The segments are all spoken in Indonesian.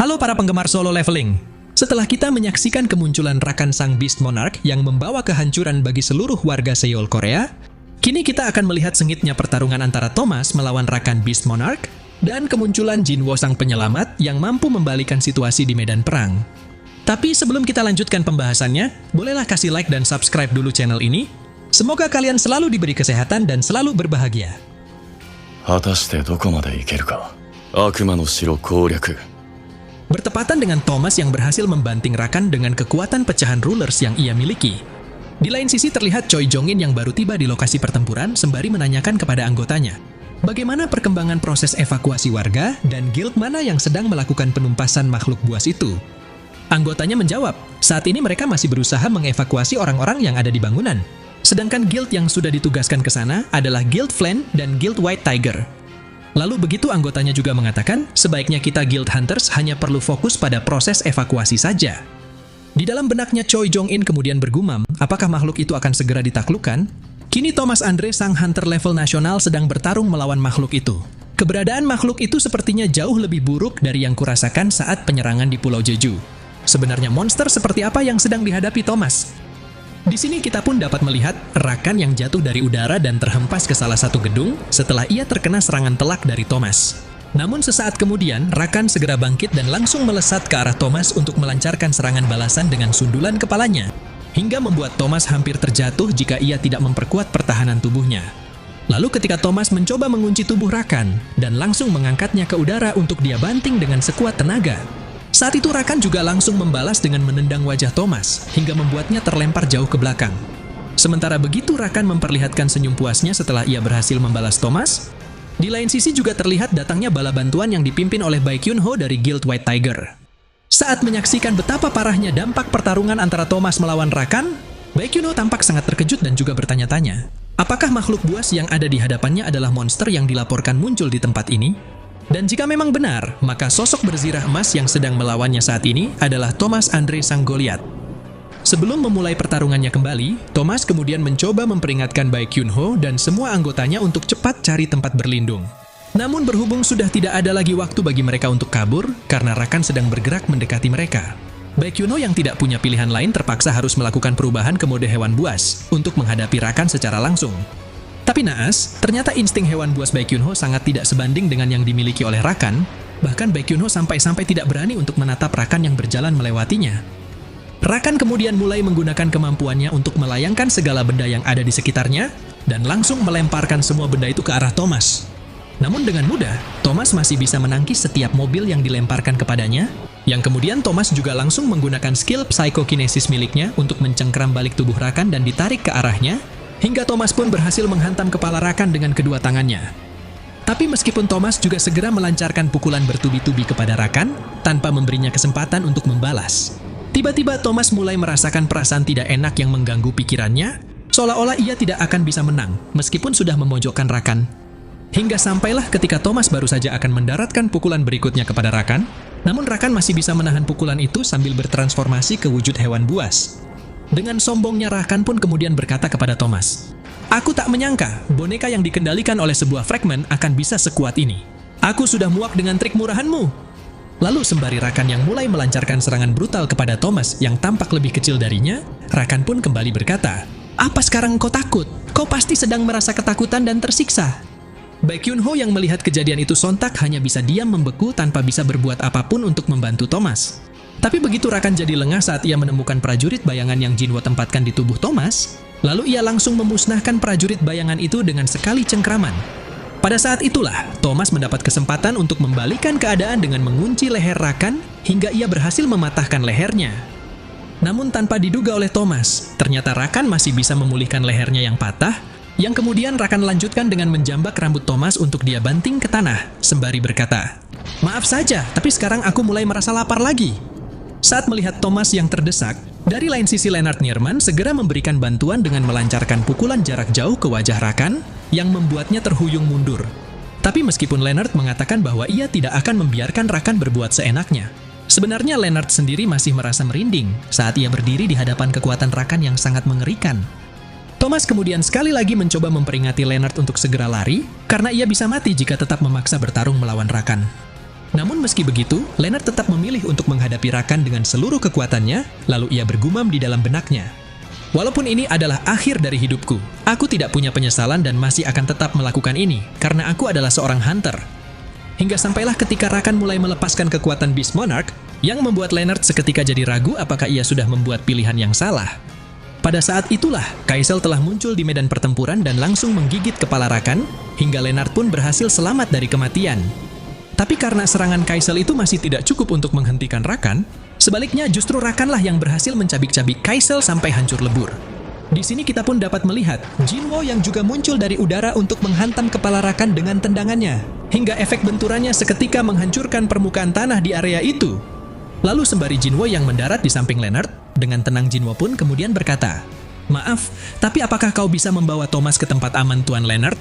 Halo para penggemar solo leveling. Setelah kita menyaksikan kemunculan Rakan Sang Beast Monarch yang membawa kehancuran bagi seluruh warga Seoul, Korea, kini kita akan melihat sengitnya pertarungan antara Thomas melawan Rakan Beast Monarch dan kemunculan Jinwo Sang Penyelamat yang mampu membalikan situasi di medan perang. Tapi sebelum kita lanjutkan pembahasannya, bolehlah kasih like dan subscribe dulu channel ini. Semoga kalian selalu diberi kesehatan dan selalu berbahagia. 果たしてどこまで行けるか。悪魔の城攻略。 Bertepatan dengan Thomas yang berhasil membanting Rakan dengan kekuatan pecahan rulers yang ia miliki. Di lain sisi terlihat Choi Jong-in yang baru tiba di lokasi pertempuran sembari menanyakan kepada anggotanya, bagaimana perkembangan proses evakuasi warga dan guild mana yang sedang melakukan penumpasan makhluk buas itu. Anggotanya menjawab, saat ini mereka masih berusaha mengevakuasi orang-orang yang ada di bangunan. Sedangkan guild yang sudah ditugaskan ke sana adalah Guild Flame dan Guild White Tiger. Lalu begitu anggotanya juga mengatakan, sebaiknya kita Guild Hunters hanya perlu fokus pada proses evakuasi saja. Di dalam benaknya Choi Jong-in kemudian bergumam, apakah makhluk itu akan segera ditaklukkan? Kini Thomas Andre sang hunter level nasional sedang bertarung melawan makhluk itu. Keberadaan makhluk itu sepertinya jauh lebih buruk dari yang kurasakan saat penyerangan di Pulau Jeju. Sebenarnya monster seperti apa yang sedang dihadapi Thomas? Di sini kita pun dapat melihat Rakan yang jatuh dari udara dan terhempas ke salah satu gedung setelah ia terkena serangan telak dari Thomas. Namun sesaat kemudian, Rakan segera bangkit dan langsung melesat ke arah Thomas untuk melancarkan serangan balasan dengan sundulan kepalanya, hingga membuat Thomas hampir terjatuh jika ia tidak memperkuat pertahanan tubuhnya. Lalu ketika Thomas mencoba mengunci tubuh Rakan dan langsung mengangkatnya ke udara untuk dia banting dengan sekuat tenaga, saat itu Rakan juga langsung membalas dengan menendang wajah Thomas hingga membuatnya terlempar jauh ke belakang. Sementara begitu Rakan memperlihatkan senyum puasnya setelah ia berhasil membalas Thomas, di lain sisi juga terlihat datangnya bala bantuan yang dipimpin oleh Baek Yun-ho dari Guild White Tiger. Saat menyaksikan betapa parahnya dampak pertarungan antara Thomas melawan Rakan, Baek Yun-ho tampak sangat terkejut dan juga bertanya-tanya, apakah makhluk buas yang ada di hadapannya adalah monster yang dilaporkan muncul di tempat ini? Dan jika memang benar, maka sosok berzirah emas yang sedang melawannya saat ini adalah Thomas Andre Sang Goliath. Sebelum memulai pertarungannya kembali, Thomas kemudian mencoba memperingatkan Baek Yun-ho dan semua anggotanya untuk cepat cari tempat berlindung. Namun berhubung sudah tidak ada lagi waktu bagi mereka untuk kabur, karena Rakan sedang bergerak mendekati mereka. Baek Yun-ho yang tidak punya pilihan lain terpaksa harus melakukan perubahan ke mode hewan buas untuk menghadapi Rakan secara langsung. Tapi naas, ternyata insting hewan buas Baek Yun-ho sangat tidak sebanding dengan yang dimiliki oleh Rakan. Bahkan Baek Yun-ho sampai-sampai tidak berani untuk menatap Rakan yang berjalan melewatinya. Rakan kemudian mulai menggunakan kemampuannya untuk melayangkan segala benda yang ada di sekitarnya dan langsung melemparkan semua benda itu ke arah Thomas. Namun dengan mudah, Thomas masih bisa menangkis setiap mobil yang dilemparkan kepadanya, yang kemudian Thomas juga langsung menggunakan skill psychokinesis miliknya untuk mencengkram balik tubuh Rakan dan ditarik ke arahnya, hingga Thomas pun berhasil menghantam kepala Rakan dengan kedua tangannya. Tapi meskipun Thomas juga segera melancarkan pukulan bertubi-tubi kepada Rakan, tanpa memberinya kesempatan untuk membalas. Tiba-tiba Thomas mulai merasakan perasaan tidak enak yang mengganggu pikirannya, seolah-olah ia tidak akan bisa menang, meskipun sudah memojokkan Rakan. Hingga sampailah ketika Thomas baru saja akan mendaratkan pukulan berikutnya kepada Rakan, namun Rakan masih bisa menahan pukulan itu sambil bertransformasi ke wujud hewan buas. Dengan sombongnya Rakan pun kemudian berkata kepada Thomas, "Aku tak menyangka boneka yang dikendalikan oleh sebuah fragmen akan bisa sekuat ini. Aku sudah muak dengan trik murahanmu." Lalu sembari Rakan yang mulai melancarkan serangan brutal kepada Thomas yang tampak lebih kecil darinya, Rakan pun kembali berkata, "Apa sekarang kau takut? Kau pasti sedang merasa ketakutan dan tersiksa." Baek Yun-ho yang melihat kejadian itu sontak hanya bisa diam membeku tanpa bisa berbuat apapun untuk membantu Thomas. Tapi begitu Rakan jadi lengah saat ia menemukan prajurit bayangan yang Jinwo tempatkan di tubuh Thomas, lalu ia langsung memusnahkan prajurit bayangan itu dengan sekali cengkraman. Pada saat itulah, Thomas mendapat kesempatan untuk membalikan keadaan dengan mengunci leher Rakan hingga ia berhasil mematahkan lehernya. Namun tanpa diduga oleh Thomas, ternyata Rakan masih bisa memulihkan lehernya yang patah, yang kemudian Rakan lanjutkan dengan menjambak rambut Thomas untuk dia banting ke tanah, sembari berkata, "Maaf saja, tapi sekarang aku mulai merasa lapar lagi." Saat melihat Thomas yang terdesak, dari lain sisi Leonard Nierman segera memberikan bantuan dengan melancarkan pukulan jarak jauh ke wajah Rakan yang membuatnya terhuyung mundur. Tapi meskipun Leonard mengatakan bahwa ia tidak akan membiarkan Rakan berbuat seenaknya, sebenarnya Leonard sendiri masih merasa merinding saat ia berdiri di hadapan kekuatan Rakan yang sangat mengerikan. Thomas kemudian sekali lagi mencoba memperingati Leonard untuk segera lari, karena ia bisa mati jika tetap memaksa bertarung melawan Rakan. Namun meski begitu, Leonard tetap memilih untuk menghadapi Rakan dengan seluruh kekuatannya, lalu ia bergumam di dalam benaknya. Walaupun ini adalah akhir dari hidupku, aku tidak punya penyesalan dan masih akan tetap melakukan ini, karena aku adalah seorang hunter. Hingga sampailah ketika Rakan mulai melepaskan kekuatan Beast Monarch, yang membuat Leonard seketika jadi ragu apakah ia sudah membuat pilihan yang salah. Pada saat itulah, Kaisel telah muncul di medan pertempuran dan langsung menggigit kepala Rakan, hingga Leonard pun berhasil selamat dari kematian. Tapi karena serangan Kaisel itu masih tidak cukup untuk menghentikan Rakan, sebaliknya justru Rakanlah yang berhasil mencabik-cabik Kaisel sampai hancur lebur. Di sini kita pun dapat melihat Jinwo yang juga muncul dari udara untuk menghantam kepala Rakan dengan tendangannya, hingga efek benturannya seketika menghancurkan permukaan tanah di area itu. Lalu sembari Jinwo yang mendarat di samping Leonard, dengan tenang Jinwo pun kemudian berkata, "Maaf, tapi apakah kau bisa membawa Thomas ke tempat aman Tuan Leonard?"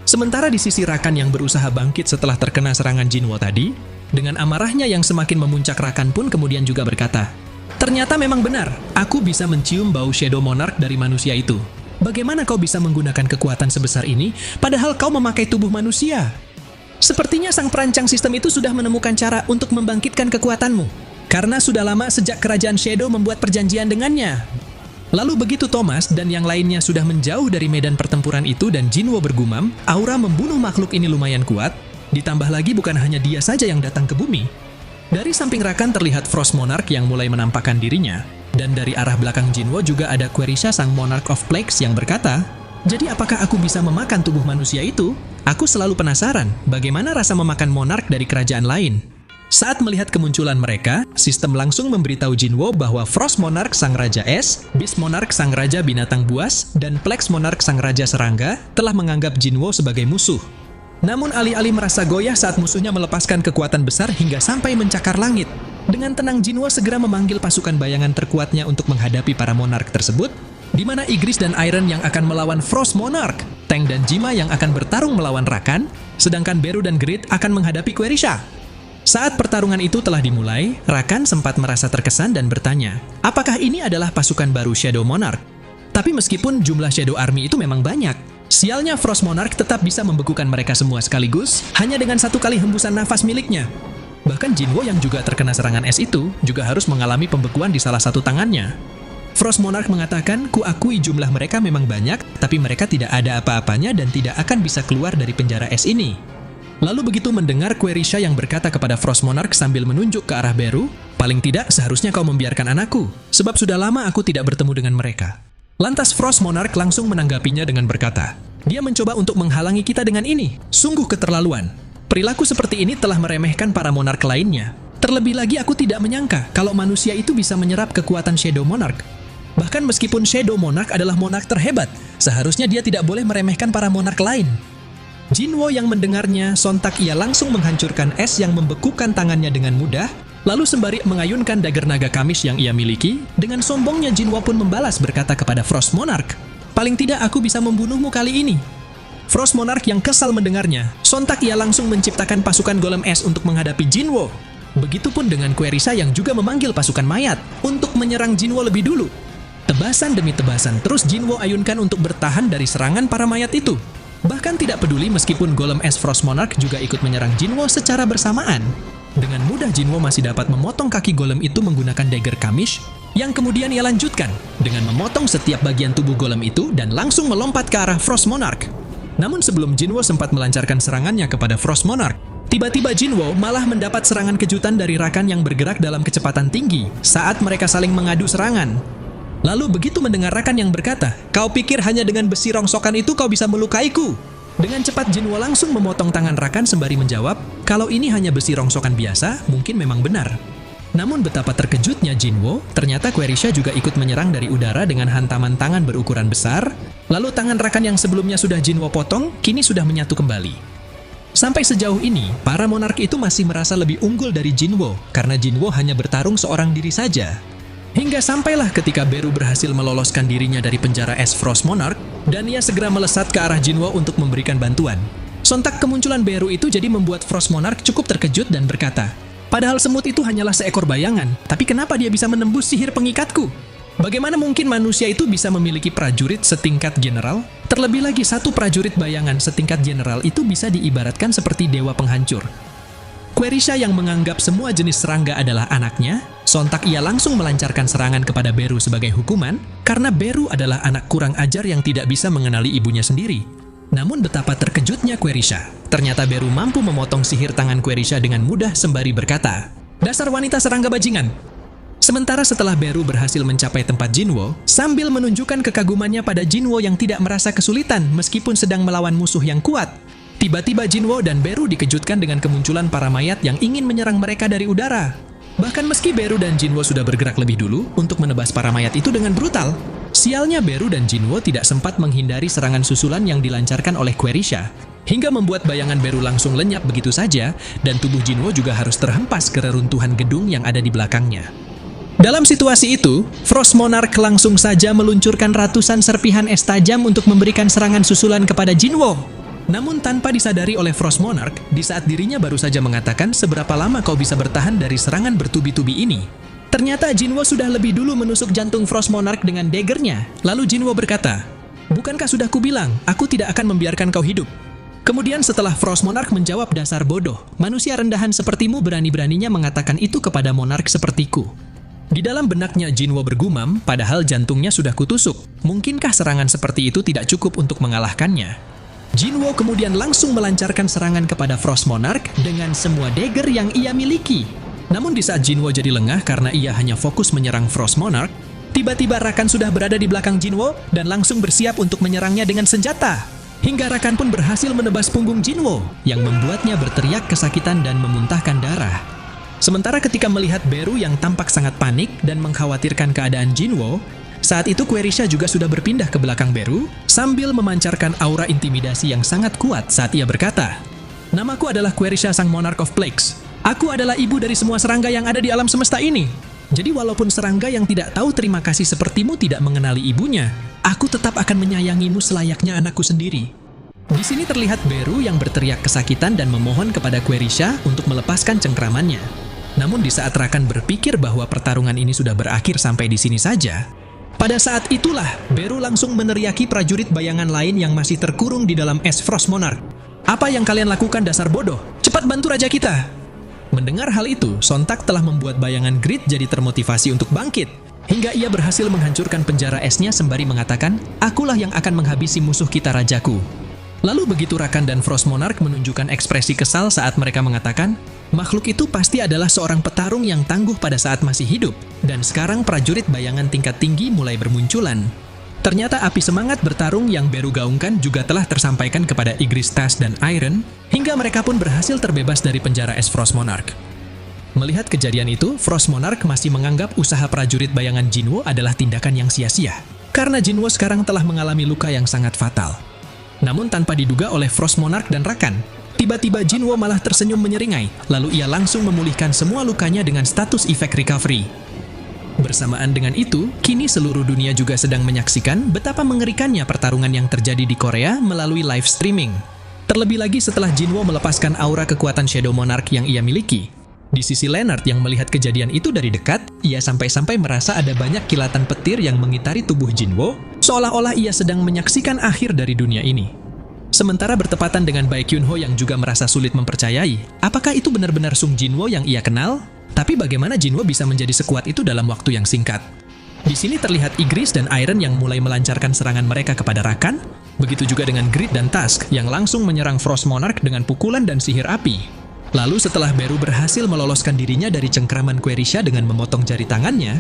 Sementara di sisi Rakan yang berusaha bangkit setelah terkena serangan Jinwo tadi, dengan amarahnya yang semakin memuncak Rakan pun kemudian juga berkata, "Ternyata memang benar, aku bisa mencium bau Shadow Monarch dari manusia itu. Bagaimana kau bisa menggunakan kekuatan sebesar ini, padahal kau memakai tubuh manusia? Sepertinya sang perancang sistem itu sudah menemukan cara untuk membangkitkan kekuatanmu, karena sudah lama sejak kerajaan Shadow membuat perjanjian dengannya." Lalu begitu Thomas dan yang lainnya sudah menjauh dari medan pertempuran itu dan Jinwo bergumam, aura membunuh makhluk ini lumayan kuat, ditambah lagi bukan hanya dia saja yang datang ke bumi. Dari samping Rakan terlihat Frost Monarch yang mulai menampakkan dirinya, dan dari arah belakang Jinwo juga ada Querisha sang Monarch of Plagues yang berkata, "Jadi apakah aku bisa memakan tubuh manusia itu? Aku selalu penasaran, bagaimana rasa memakan monark dari kerajaan lain?" Saat melihat kemunculan mereka, sistem langsung memberitahu Jinwo bahwa Frost Monarch sang Raja Es, Beast Monarch sang Raja Binatang Buas, dan Plagues Monarch sang Raja Serangga telah menganggap Jinwo sebagai musuh. Namun alih-alih merasa goyah saat musuhnya melepaskan kekuatan besar hingga sampai mencakar langit, dengan tenang Jinwo segera memanggil pasukan bayangan terkuatnya untuk menghadapi para monark tersebut, di mana Igris dan Iron yang akan melawan Frost Monarch, Tank dan Jima yang akan bertarung melawan Rakan, sedangkan Beru dan Grid akan menghadapi Querisha. Saat pertarungan itu telah dimulai, Rakan sempat merasa terkesan dan bertanya, apakah ini adalah pasukan baru Shadow Monarch? Tapi meskipun jumlah Shadow Army itu memang banyak, sialnya Frost Monarch tetap bisa membekukan mereka semua sekaligus hanya dengan satu kali hembusan nafas miliknya. Bahkan Jinwo yang juga terkena serangan es itu juga harus mengalami pembekuan di salah satu tangannya. Frost Monarch mengatakan, "Kuakui jumlah mereka memang banyak, tapi mereka tidak ada apa-apanya dan tidak akan bisa keluar dari penjara es ini." Lalu begitu mendengar Querisha yang berkata kepada Frost Monarch sambil menunjuk ke arah Beru, "Paling tidak seharusnya kau membiarkan anakku, sebab sudah lama aku tidak bertemu dengan mereka." Lantas Frost Monarch langsung menanggapinya dengan berkata, "Dia mencoba untuk menghalangi kita dengan ini, sungguh keterlaluan. Perilaku seperti ini telah meremehkan para monark lainnya. Terlebih lagi aku tidak menyangka kalau manusia itu bisa menyerap kekuatan Shadow Monarch. Bahkan meskipun Shadow Monarch adalah monark terhebat, seharusnya dia tidak boleh meremehkan para monark lain." Jinwo yang mendengarnya, sontak ia langsung menghancurkan es yang membekukan tangannya dengan mudah, lalu sembari mengayunkan dagger naga Kamish yang ia miliki, dengan sombongnya Jinwo pun membalas berkata kepada Frost Monarch, "Paling tidak aku bisa membunuhmu kali ini." Frost Monarch yang kesal mendengarnya, sontak ia langsung menciptakan pasukan golem es untuk menghadapi Jinwo. Begitupun dengan Querisha yang juga memanggil pasukan mayat untuk menyerang Jinwo lebih dulu. Tebasan demi tebasan terus Jinwo ayunkan untuk bertahan dari serangan para mayat itu. Bahkan tidak peduli meskipun golem es Frost Monarch juga ikut menyerang Jinwo secara bersamaan. Dengan mudah Jinwo masih dapat memotong kaki golem itu menggunakan dagger Kamish, yang kemudian ia lanjutkan dengan memotong setiap bagian tubuh golem itu dan langsung melompat ke arah Frost Monarch. Namun sebelum Jinwo sempat melancarkan serangannya kepada Frost Monarch, tiba-tiba Jinwo malah mendapat serangan kejutan dari Rakan yang bergerak dalam kecepatan tinggi saat mereka saling mengadu serangan. Lalu begitu mendengar Rakan yang berkata, "Kau pikir hanya dengan besi rongsokan itu kau bisa melukaiku?" Dengan cepat Jinwo langsung memotong tangan Rakan sembari menjawab, kalau ini hanya besi rongsokan biasa, mungkin memang benar. Namun betapa terkejutnya Jinwo, ternyata Querisha juga ikut menyerang dari udara dengan hantaman tangan berukuran besar, lalu tangan Rakan yang sebelumnya sudah Jinwo potong, kini sudah menyatu kembali. Sampai sejauh ini, para monark itu masih merasa lebih unggul dari Jinwo, karena Jinwo hanya bertarung seorang diri saja. Hingga sampailah ketika Beru berhasil meloloskan dirinya dari penjara es Frost Monarch, dan ia segera melesat ke arah Jinwo untuk memberikan bantuan. Sontak kemunculan Beru itu jadi membuat Frost Monarch cukup terkejut dan berkata, "Padahal semut itu hanyalah seekor bayangan, tapi kenapa dia bisa menembus sihir pengikatku? Bagaimana mungkin manusia itu bisa memiliki prajurit setingkat general? Terlebih lagi satu prajurit bayangan setingkat general itu bisa diibaratkan seperti dewa penghancur." Querisha yang menganggap semua jenis serangga adalah anaknya, sontak ia langsung melancarkan serangan kepada Beru sebagai hukuman, karena Beru adalah anak kurang ajar yang tidak bisa mengenali ibunya sendiri. Namun betapa terkejutnya Querisha. Ternyata Beru mampu memotong sihir tangan Querisha dengan mudah sembari berkata, "Dasar wanita serangga bajingan!" Sementara setelah Beru berhasil mencapai tempat Jinwo, sambil menunjukkan kekagumannya pada Jinwo yang tidak merasa kesulitan meskipun sedang melawan musuh yang kuat, tiba-tiba Jinwo dan Beru dikejutkan dengan kemunculan para mayat yang ingin menyerang mereka dari udara. Bahkan meski Beru dan Jinwo sudah bergerak lebih dulu untuk menebas para mayat itu dengan brutal, sialnya Beru dan Jinwo tidak sempat menghindari serangan susulan yang dilancarkan oleh Querisha, hingga membuat bayangan Beru langsung lenyap begitu saja, dan tubuh Jinwo juga harus terhempas ke reruntuhan gedung yang ada di belakangnya. Dalam situasi itu, Frost Monarch langsung saja meluncurkan ratusan serpihan es tajam untuk memberikan serangan susulan kepada Jinwo. Namun tanpa disadari oleh Frost Monarch, di saat dirinya baru saja mengatakan seberapa lama kau bisa bertahan dari serangan bertubi-tubi ini. Ternyata Jinwo sudah lebih dulu menusuk jantung Frost Monarch dengan daggernya. Lalu Jinwo berkata, "Bukankah sudah kubilang, aku tidak akan membiarkan kau hidup?" Kemudian setelah Frost Monarch menjawab, "Dasar bodoh, manusia rendahan sepertimu berani-beraninya mengatakan itu kepada monark sepertiku." Di dalam benaknya Jinwo bergumam, padahal jantungnya sudah kutusuk. Mungkinkah serangan seperti itu tidak cukup untuk mengalahkannya? Jinwo kemudian langsung melancarkan serangan kepada Frost Monarch dengan semua dagger yang ia miliki. Namun di saat Jinwo jadi lengah karena ia hanya fokus menyerang Frost Monarch, tiba-tiba Rakan sudah berada di belakang Jinwo dan langsung bersiap untuk menyerangnya dengan senjata. Hingga Rakan pun berhasil menebas punggung Jinwo, yang membuatnya berteriak kesakitan dan memuntahkan darah. Sementara ketika melihat Beru yang tampak sangat panik dan mengkhawatirkan keadaan Jinwo, saat itu Querisha juga sudah berpindah ke belakang Beru sambil memancarkan aura intimidasi yang sangat kuat saat ia berkata, "Namaku adalah Querisha Sang Monarch of Plagues. Aku adalah ibu dari semua serangga yang ada di alam semesta ini. Jadi walaupun serangga yang tidak tahu terima kasih sepertimu tidak mengenali ibunya, aku tetap akan menyayangimu selayaknya anakku sendiri." Di sini terlihat Beru yang berteriak kesakitan dan memohon kepada Querisha untuk melepaskan cengkramannya. Namun di saat Rakan berpikir bahwa pertarungan ini sudah berakhir sampai di sini saja, pada saat itulah Beru langsung meneriaki prajurit bayangan lain yang masih terkurung di dalam es Frost Monarch. "Apa yang kalian lakukan, dasar bodoh? Cepat bantu raja kita!" Mendengar hal itu, sontak telah membuat bayangan Grid jadi termotivasi untuk bangkit, hingga ia berhasil menghancurkan penjara esnya sembari mengatakan, "Akulah yang akan menghabisi musuh kita, rajaku." Lalu begitu Rakan dan Frost Monarch menunjukkan ekspresi kesal saat mereka mengatakan, makhluk itu pasti adalah seorang petarung yang tangguh pada saat masih hidup, dan sekarang prajurit bayangan tingkat tinggi mulai bermunculan. Ternyata api semangat bertarung yang Beru gaungkan juga telah tersampaikan kepada Igris, Tas, dan Iron, hingga mereka pun berhasil terbebas dari penjara es Frost Monarch. Melihat kejadian itu, Frost Monarch masih menganggap usaha prajurit bayangan Jinwo adalah tindakan yang sia-sia, karena Jinwo sekarang telah mengalami luka yang sangat fatal. Namun tanpa diduga oleh Frost Monarch dan Rakan, tiba-tiba Jinwo malah tersenyum menyeringai, lalu ia langsung memulihkan semua lukanya dengan status efek recovery. Bersamaan dengan itu, kini seluruh dunia juga sedang menyaksikan betapa mengerikannya pertarungan yang terjadi di Korea melalui live streaming. Terlebih lagi setelah Jinwo melepaskan aura kekuatan Shadow Monarch yang ia miliki. Di sisi Leonard yang melihat kejadian itu dari dekat, ia sampai-sampai merasa ada banyak kilatan petir yang mengitari tubuh Jinwo, seolah-olah ia sedang menyaksikan akhir dari dunia ini. Sementara bertepatan dengan Baekhyunho yang juga merasa sulit mempercayai, apakah itu benar-benar Sung Jinwo yang ia kenal? Tapi bagaimana Jinwo bisa menjadi sekuat itu dalam waktu yang singkat? Di sini terlihat Igris dan Iron yang mulai melancarkan serangan mereka kepada Rakan, begitu juga dengan Grid dan Tusk yang langsung menyerang Frost Monarch dengan pukulan dan sihir api. Lalu setelah Beru berhasil meloloskan dirinya dari cengkraman Querisha dengan memotong jari tangannya,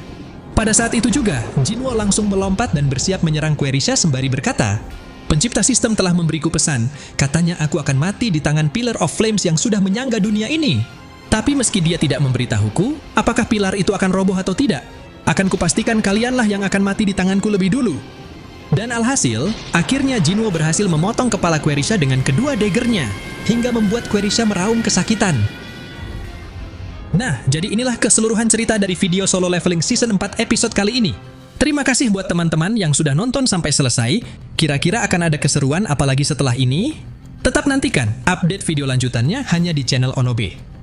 pada saat itu juga Jinwo langsung melompat dan bersiap menyerang Querisha sembari berkata, "Pencipta sistem telah memberiku pesan, katanya aku akan mati di tangan Pillar of Flames yang sudah menyangga dunia ini. Tapi meski dia tidak memberitahuku, apakah pilar itu akan roboh atau tidak, akan kupastikan kalianlah yang akan mati di tanganku lebih dulu." Dan alhasil, akhirnya Jinwo berhasil memotong kepala Querisha dengan kedua daggernya, hingga membuat Querisha meraung kesakitan. Nah, jadi inilah keseluruhan cerita dari video Solo Leveling Season 4 episode kali ini. Terima kasih buat teman-teman yang sudah nonton sampai selesai. Kira-kira akan ada keseruan apalagi setelah ini? Tetap nantikan update video lanjutannya hanya di channel Onobe.